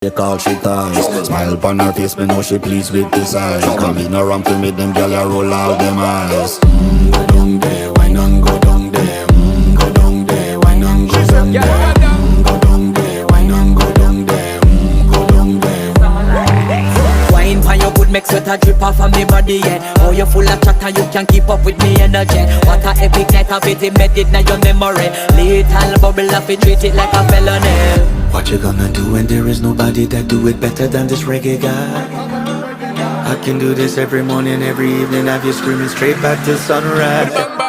They call she ties. Smile upon her face, me know she pleased with this eyes. Come in around to me, them gyal a roll out them eyes. Go down there, why not go down there? Go down there, why not go down there? Go down there, why not go down there? Go down there. Wine pan your good, make sweat a drip off of me body, yeah. Oh, you full of chatter, you can't keep up with me energy. What a epic night of it, embedded in your memory. Little bubble of it, treat it like a felony. What you gonna do when there is nobody that do it better than this reggae guy? I can do this every morning, every evening, have you screaming straight back to sunrise.